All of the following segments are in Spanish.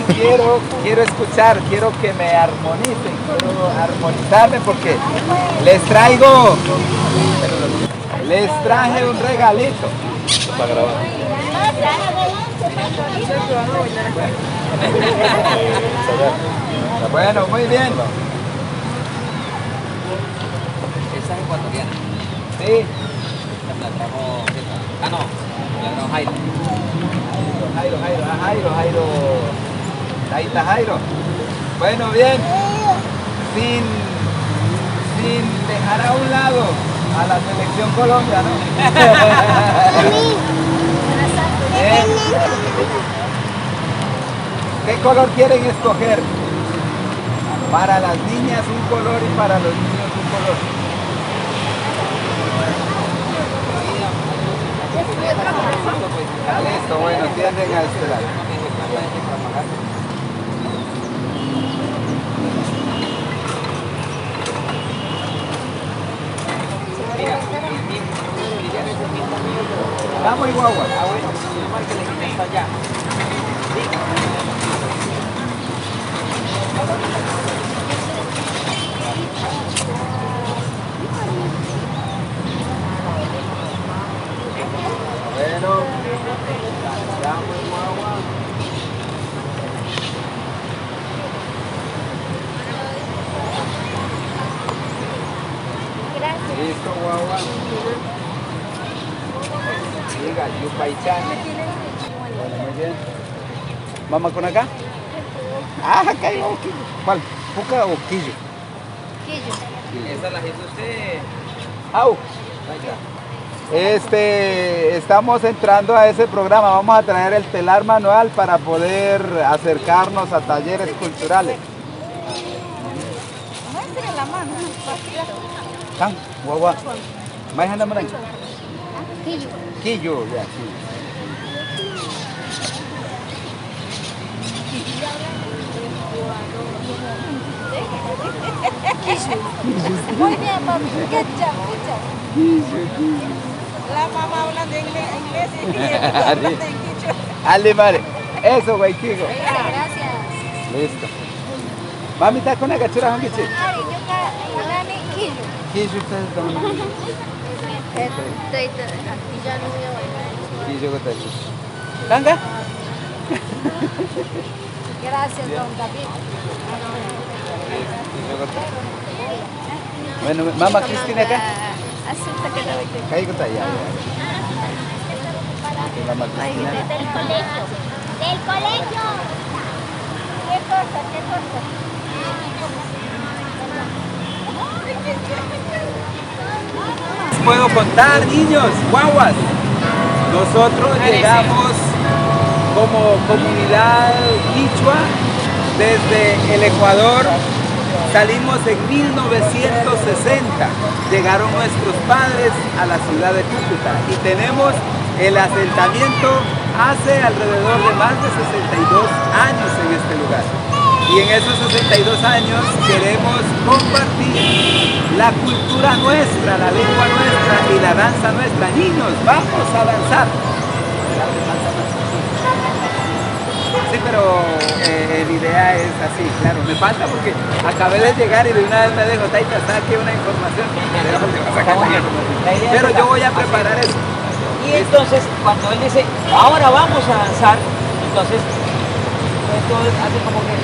hoy quiero escuchar, quiero que me armonicen, quiero armonizarme porque les traje un regalito. Para grabar. Bueno, muy bien. Esa es ecuatoriana. Sí. La trajo. Ah, no. La trajo Jairo. Jairo. Ahí está Jairo. Bueno, bien. Sin dejar a un lado a la selección Colombia, ¿no? ¿Qué color quieren escoger? Para las niñas un color y para los niños un color. Listo, bueno, tienden a este lado. Vamos y guagua. Ah, bueno, que le quiten hasta allá. Bueno, vamos y guagua. Gracias. Listo, guagua. Diga, Yupaychan. Bueno, muy bien. ¿Vamos con acá? Ah, acá hay un quillo. ¿Cuál? ¿Puca o quillo? Quillo. Esa la hizo usted. Au. Estamos entrando a ese programa. Vamos a traer el telar manual para poder acercarnos a talleres culturales. Muestre la mano. Can, guagua. ¿Más anda por Quillo. Quillo, ya, sí. Muy bien, papi. Good job, good job. La mamá hablando inglés y hablando en quichua. Ale, madre. Eso, güey, Kigo. Gracias. Listo. Mami, ¿está con la cachura, Juan Kichi? Ari, yo acá quillo. Quillo, ustedes están. Ya no voy a bailar. Quillo, ¿qué tal? ¿Tanga? Gracias, don David. Bueno, mamá Cristina acá. Acepta que lo voy a Ahí está ya. Mamá Cristina. Del colegio. Del colegio. ¿Qué cosa? ¿Qué cosa? Puedo contar, niños, guaguas. Nosotros llegamos como comunidad quichua desde el Ecuador. Salimos en 1960. Llegaron nuestros padres a la ciudad de Cúcuta y tenemos el asentamiento hace alrededor de más de 62 años en este lugar. Y en esos 62 años queremos compartir la cultura nuestra, la lengua nuestra y la danza nuestra. Niños, vamos a danzar. Sí, pero la idea es así, claro. Me falta porque acabé de llegar y de una vez me dejo, Taita, saque una información. Pero yo voy a preparar eso. Y entonces, cuando él dice, ahora vamos a danzar, entonces, todos hacen como que,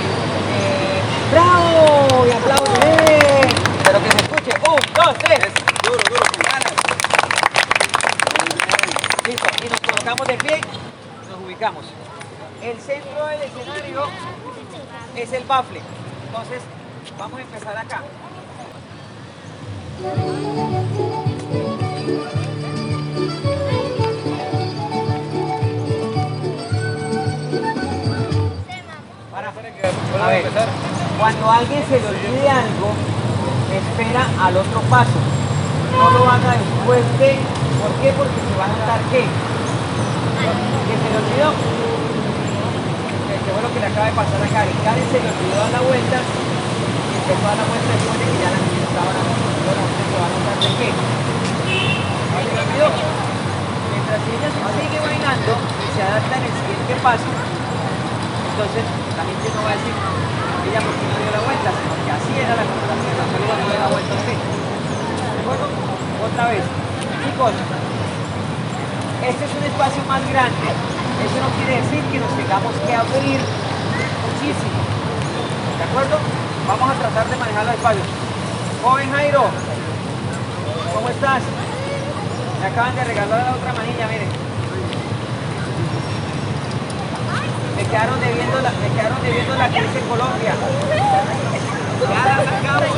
¡bravo! Y aplauden. Pero que se escuche, 1, 2, 3. Duro, con ganas. Listo, y nos colocamos de pie, nos ubicamos. El centro del escenario es el bafle. Entonces, vamos a empezar acá. A ver, cuando a alguien se le olvide algo, espera al otro paso. No lo haga después de. ¿Por qué? Porque se va a notar que se le olvidó. Que fue lo que le acaba de pasar a Karen. Karen se le olvidó dar la vuelta y empezó a dar la vuelta después de que ya la niña estaba dando. Bueno, se va a notar de qué. No se le olvidó. Mientras ella se sigue bailando y se adapta en el siguiente paso, Entonces la gente no va a decir, ella porque no dio la vuelta, sino que así era la conversación, no solo iba a dar la vuelta a usted. ¿De acuerdo? Otra vez. Chicos, este es un espacio más grande. Eso no quiere decir que nos tengamos que abrir muchísimo. ¿De acuerdo? Vamos a tratar de manejar los espacios. Joven Jairo, ¿cómo estás? Me acaban de regalar la otra manilla, miren. Me quedaron debiendo la que hice en Colombia. Ya la sacamos.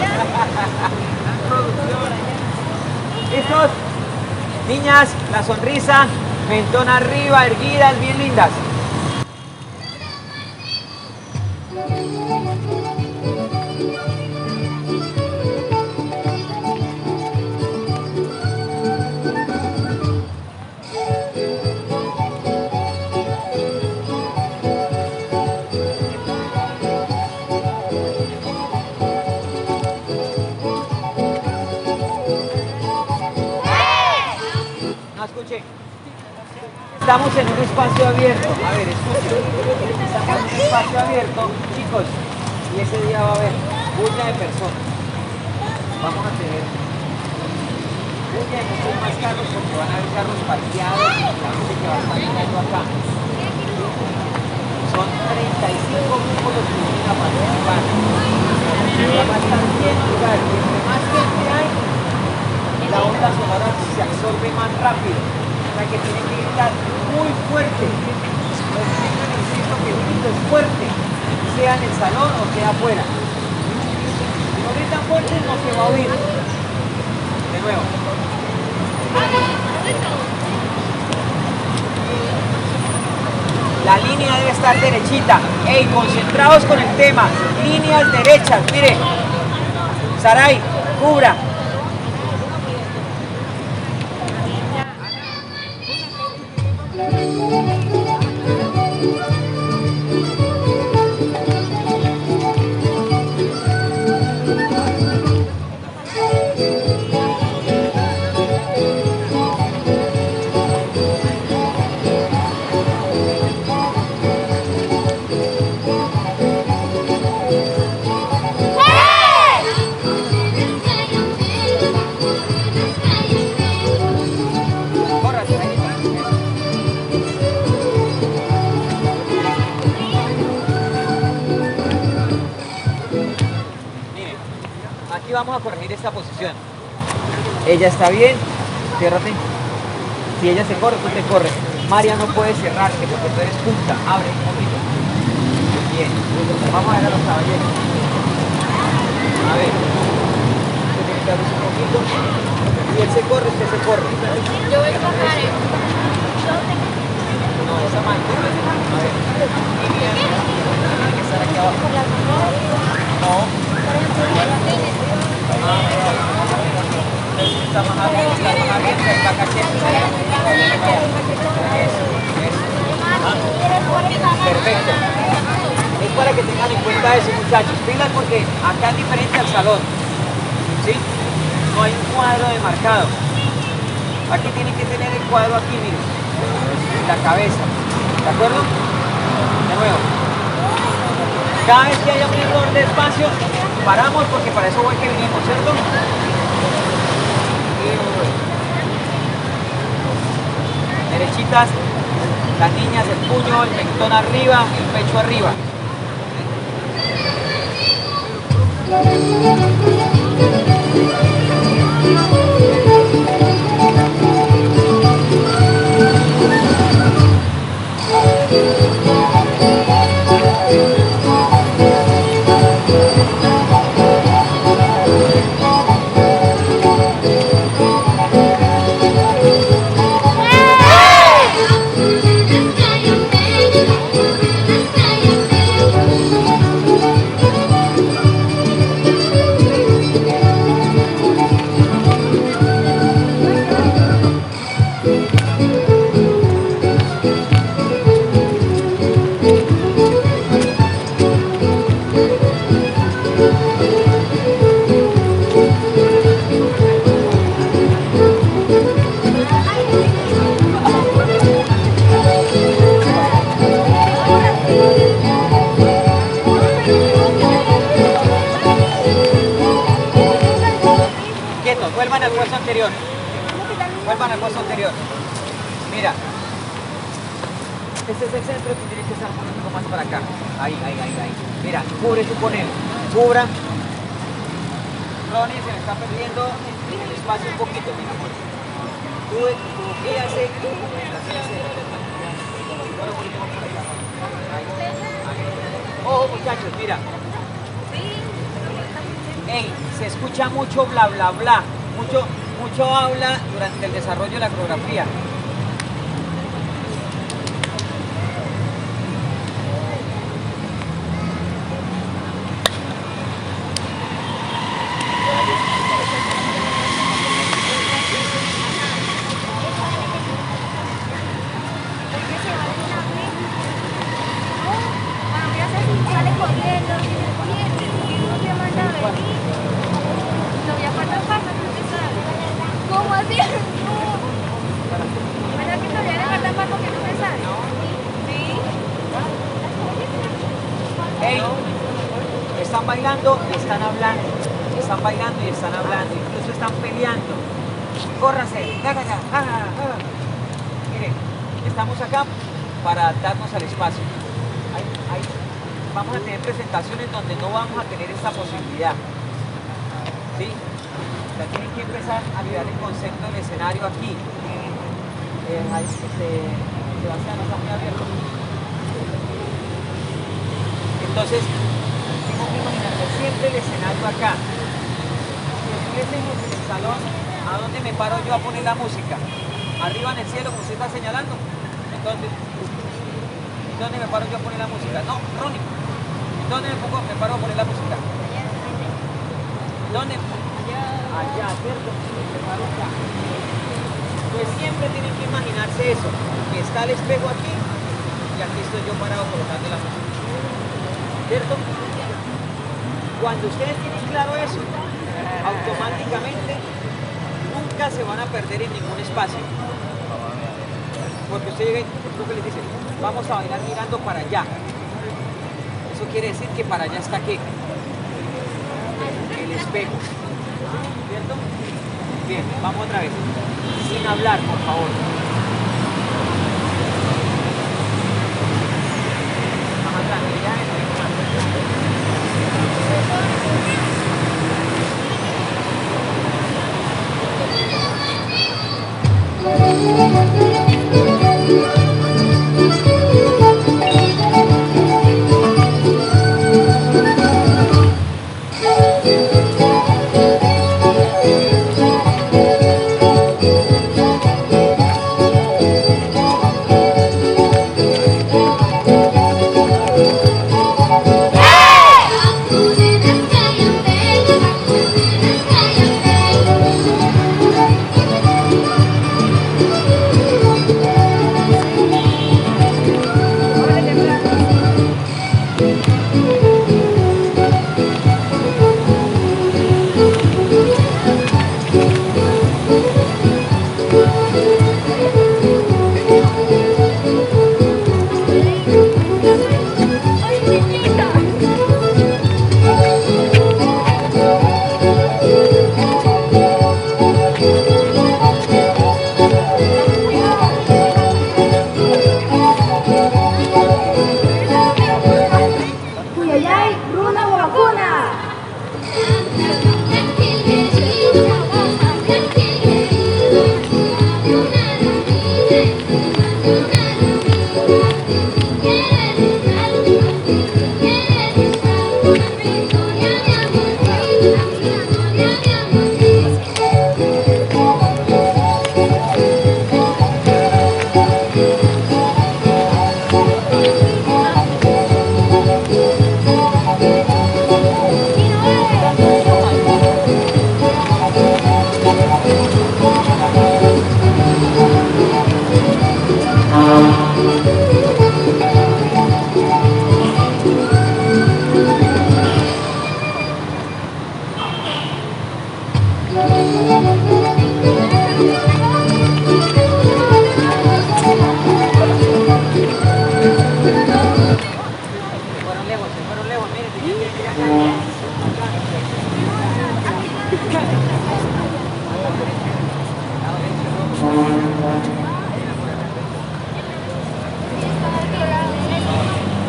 Producción. ¿Listos? Niñas, la sonrisa, mentón arriba, erguidas, bien lindas. No escuché. Estamos en un espacio abierto. A ver, escuchen. Estamos en un espacio abierto, chicos. Y ese día va a haber bulla de personas. Vamos a tener bulla de muchos más carros porque van a haber carros parqueados y la gente que va a estar mirando acá. Son 35 grupos los que vienen a participar. Va a estar lleno de lugar. Entre más gente hay, la onda sonora se absorbe más rápido. O sea que tienen que gritar muy fuerte. Les insisto que el grito es fuerte, sea en el salón o sea afuera. Si no gritan fuerte no se va a oír. De nuevo. La línea debe estar derechita. Ey, concentrados con el tema. Líneas derechas, mire. Saray, cubra. Aquí vamos a corregir esta posición. Ella está bien, ciérrate. Si ella se corre, tú te corres. María no puede cerrarte porque tú eres punta. Abre un poquito. Bien. Vamos a ver a los caballeros. A ver. Usted tiene que abrirse un poquito. Si él se corre, usted se corre. Yo voy a bajar. No, esa mano. A ver. Tiene que estar aquí abajo. No. Está más abierto, el cachete. Perfecto. Es para que tengan en cuenta eso, muchachos. Pilas porque acá es diferente al salón. ¿Sí? No hay un cuadro demarcado. Aquí tienen que tener el cuadro aquí, miren. En la cabeza. ¿De acuerdo? De nuevo. Cada vez que haya un error de espacio, paramos porque para eso fue que vinimos, ¿cierto? Derechitas, las niñas, el puño, el mentón arriba, el pecho arriba. anterior. Vuelvan al puesto anterior. Mira. Este es el centro que tiene que estar un poquito más para acá. Ahí. Mira, cubre tú con él. Cubra. Ronnie se me está perdiendo el espacio un poquito, mi amor. Tú fíjate. Ojo, muchachos, mira. Ey, se escucha mucho bla bla bla. Mucho habla durante el desarrollo de la coreografía. ¿Cómo así? ¿Verdad que todavía le falta para que no me sale? Ey, están bailando y están hablando. Están bailando y están hablando. Incluso están peleando. Córrase. Miren, estamos acá para adaptarnos al espacio. Vamos a tener presentaciones donde no vamos a tener esta posibilidad. ¿Sí? O sea, tienen que empezar a mirar el concepto del escenario aquí. Ahí Sebastián está muy abierto. Entonces, tengo que imaginarme siempre el escenario acá. Si estuviésemos en el salón, ¿a dónde me paro yo a poner la música? Arriba en el cielo, como usted está señalando. Entonces, ¿dónde me paro yo a poner la música? No, Ronnie. ¿Dónde me paro a poner la música? ¿Dónde? Allá, ¿cierto? Me paro acá. Pues siempre tienen que imaginarse eso. Que está el espejo aquí y aquí estoy yo parado colocando la música. ¿Cierto? Cuando ustedes tienen claro eso, automáticamente nunca se van a perder en ningún espacio. Porque usted llega y es lo que les dice, vamos a bailar mirando para allá. Eso quiere decir que para allá está ¿qué? El espejo. ¿Cierto? Bien, vamos otra vez. Sin hablar, por favor. Más tranquilidad.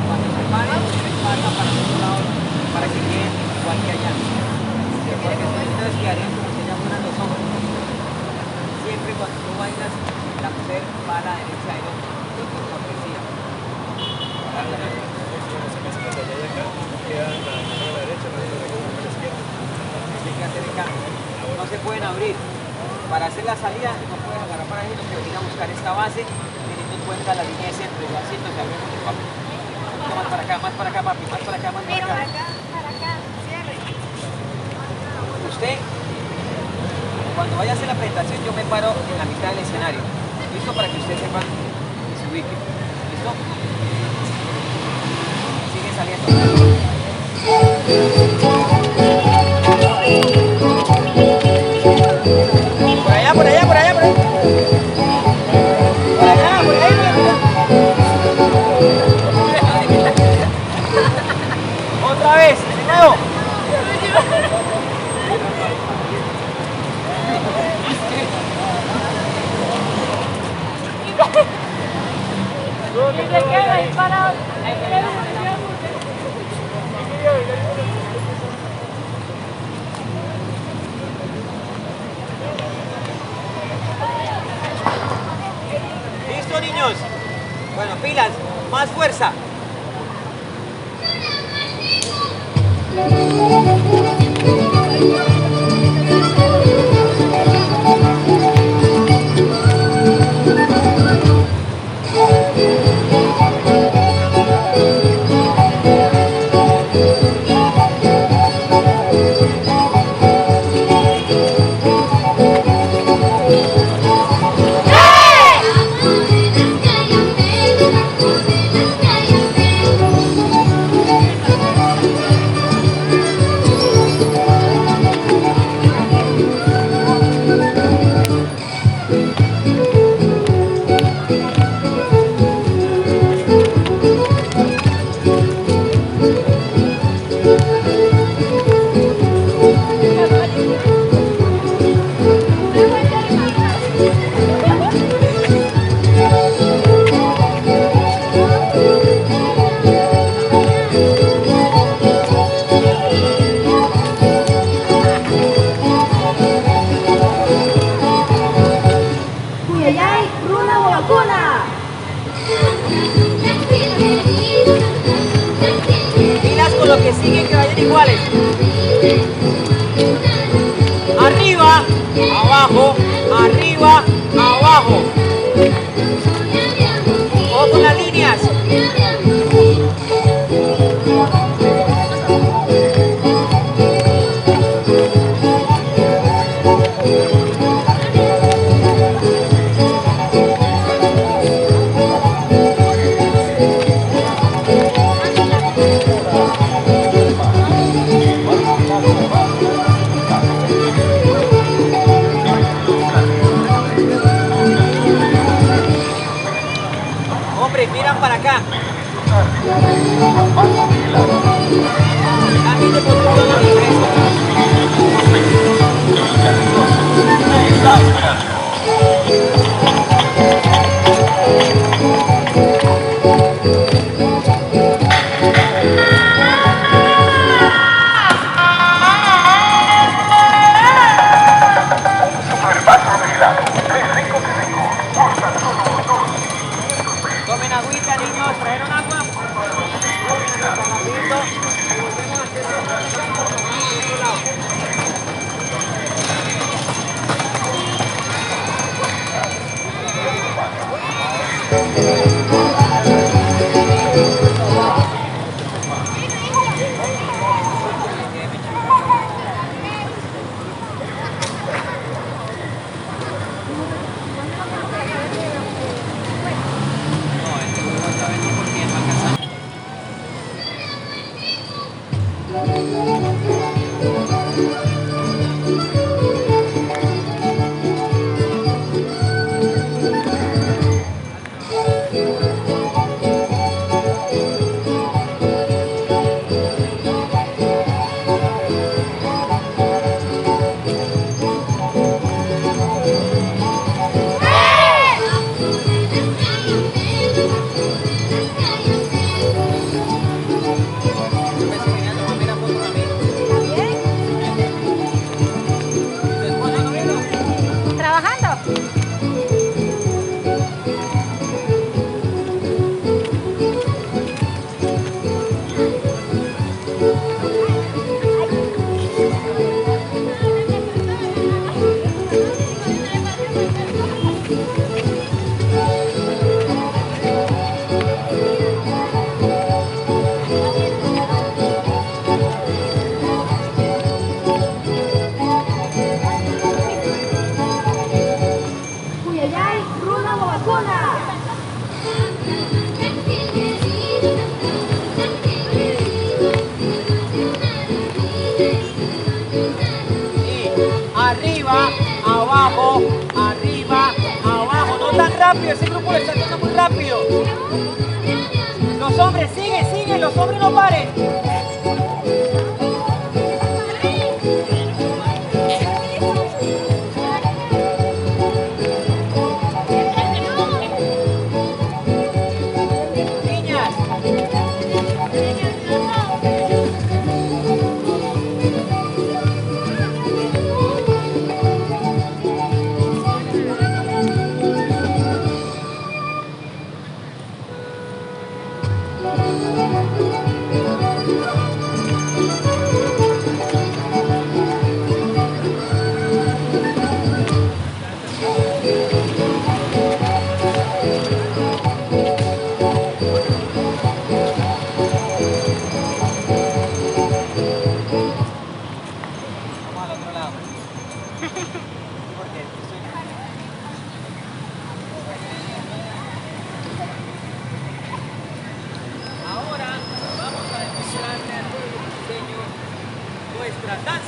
Cuando se paren, pasa para los lados para que queden igual que allá. Porque si no, entonces quedarían como si ya fueran los hombres. Siempre cuando tú bailas, la mujer va a la derecha del hombre, por cortesía. Tiene que hacer el cambio. No se pueden abrir. Para hacer la salida no puedes agarrar para ahí, no te obliga a buscar esta base, teniendo en cuenta la línea de centro, y así no se abre mucho, papi. Más para acá, papi, más para acá, más para acá. cierre. Usted, cuando vaya a hacer la presentación, yo me paro en la mitad del escenario. ¿Listo? Para que ustedes sepan y se ubiquen. ¿Listo? Sigue saliendo. Por allá, por allá, por allá, por allá. Por allá, por ahí, otra vez, de nuevo. Y se queda ahí parado. ¿Listo, niños? Bueno, pilas, más fuerza. Pilas con lo que siguen, que vayan iguales. Arriba, abajo, arriba, abajo. O con las líneas. Hombre, miran para acá. Cambien de posición los ingresos. Tomen agüita, niños, ¿trajeron agua? Rapidito, y volvemos a hacer otro lado. No, este juego está vendido porque no alcanzamos.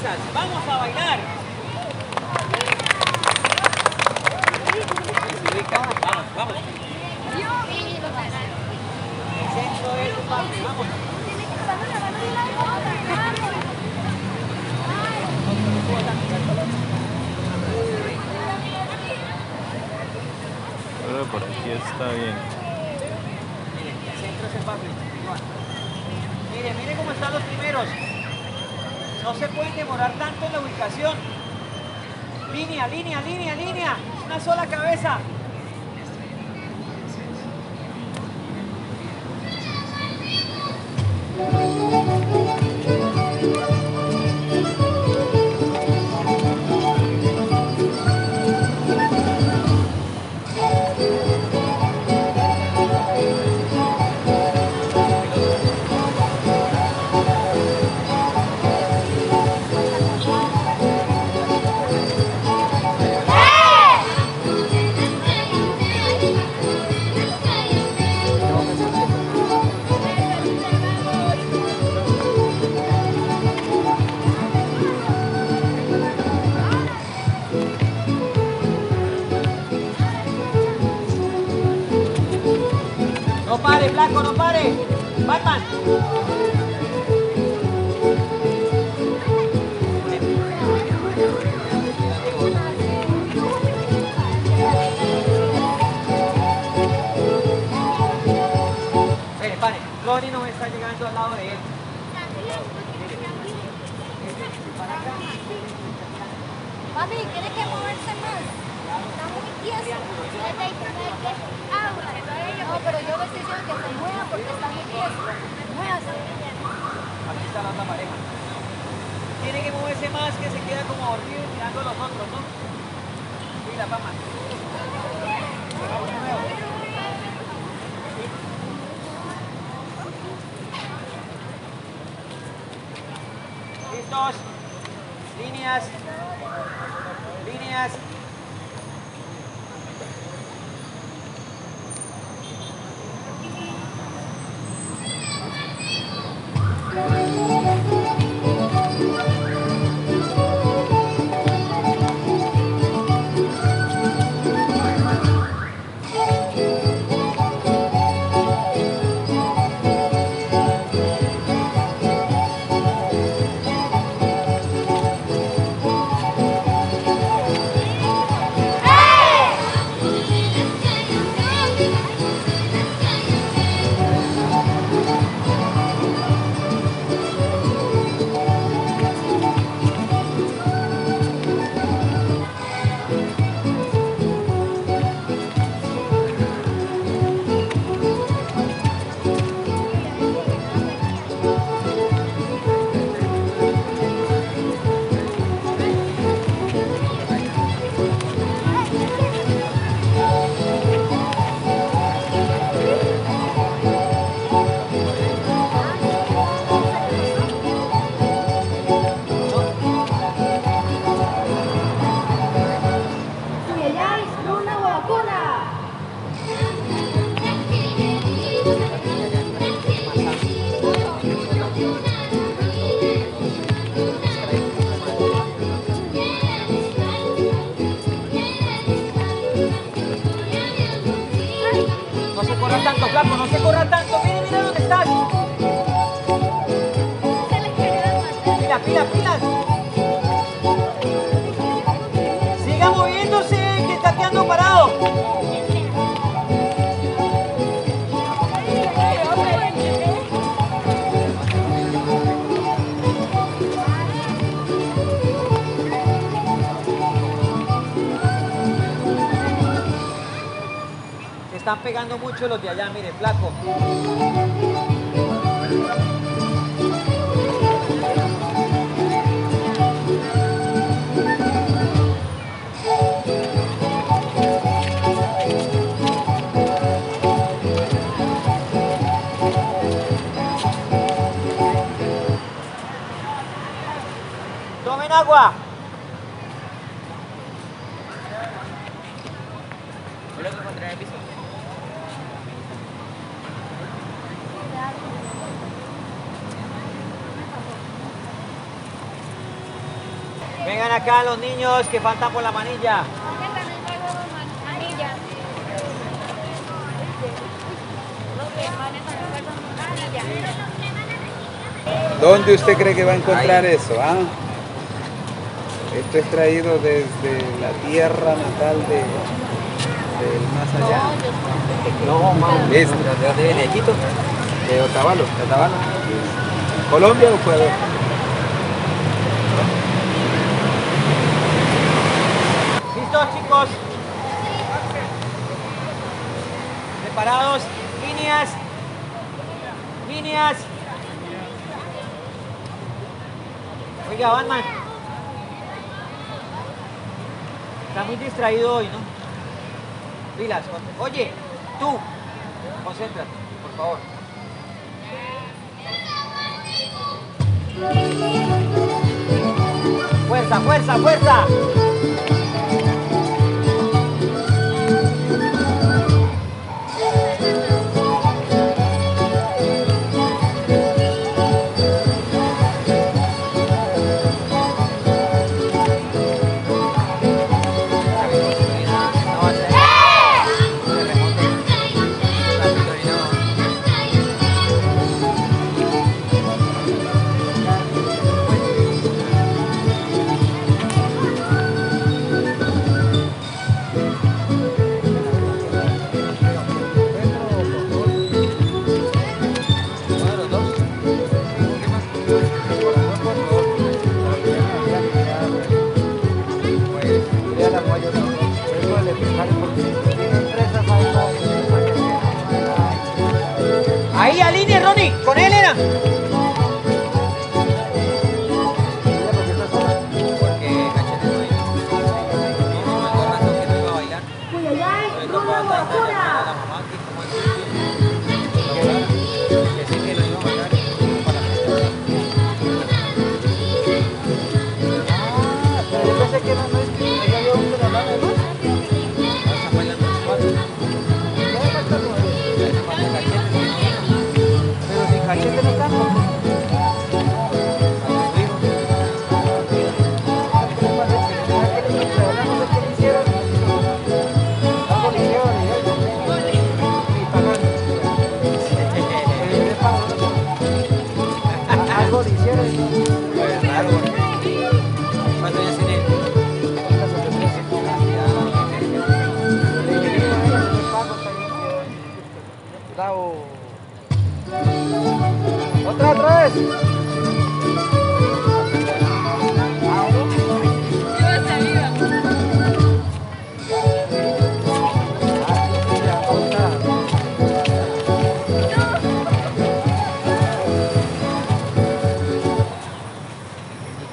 risas. Vamos a bailar. Vamos, vamos. El centro de tu parte, vamos. Pero por aquí está bien. Mire, el centro es el barrio. Mire, mire cómo están los primeros. No se pueden demorar tanto en la ubicación. Línea, línea, línea, línea. Una sola cabeza. No pare, Blanco, no pare. Batman. Pare, pare. Ronnie no está llegando al lado de él. Papi, tiene que moverse más. Está muy tieso. No, pero yo le estoy diciendo que se mueva porque está muy tieso. Muévase. Aquí está la otra pareja. Tiene que moverse más, que se queda como dormido mirando a los otros, ¿no? Sí, la fama. Vamos de nuevo. ¿Listos? Líneas. Líneas. No se corra tanto, Flaco, no se corra tanto. Mire, mire dónde estás. Pila, pila, pila. Siga moviéndose, que está quedando parado. Se están pegando mucho los de allá, mire, Flaco. Tomen agua. Vengan acá los niños que faltan por la manilla. ¿Dónde usted cree que va a encontrar eso? ¿Ah? Esto es traído desde la tierra natal del más allá. No, mamá. ¿De dónde viene? ¿De Quito? De Otavalo. ¿Colombia o Ecuador? ¿Listos, chicos? ¿Preparados? Líneas. Líneas. Oiga, Batman. Está muy distraído hoy, ¿no? Pilas. Oye, tú. Concéntrate, por favor. Fuerza, fuerza, fuerza. Ahí, alinee, Ronnie, con él era. Otra vez.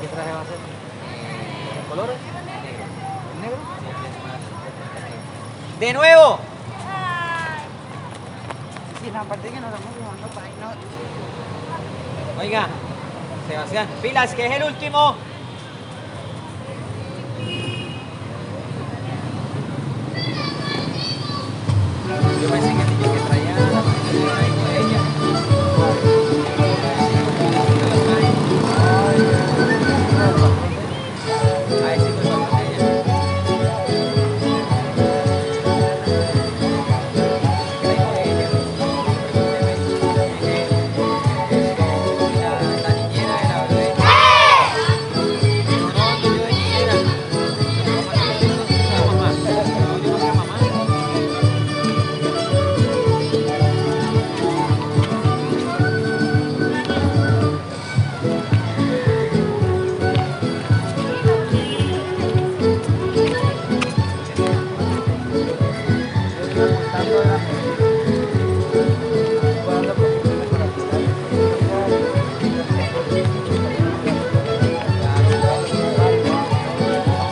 ¿Qué traje va a ser? ¿Colores? ¿Negro? De nuevo. Sí, la parte que nos estamos jugando para ahí no. Oiga, Sebastián, pilas, que es el último. Yo pensé que el niño que traía la manilla era hijo de ella. A ese hijo de ella.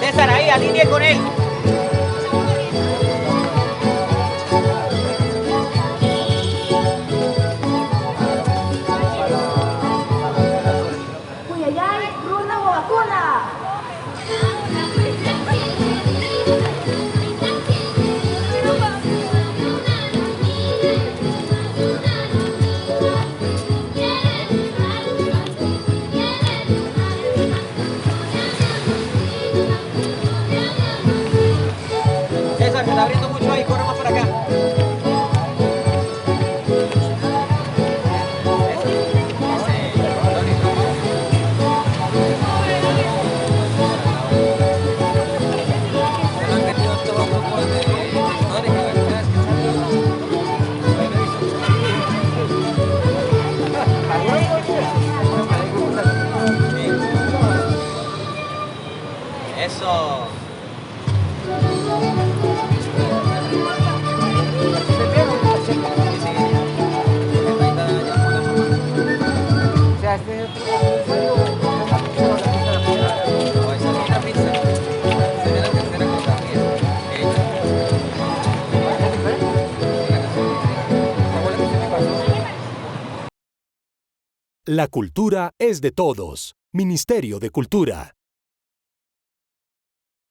César, ahí, alinee con él. Cuyayay, Runa Guacuna. La cultura es de todos. Ministerio de Cultura.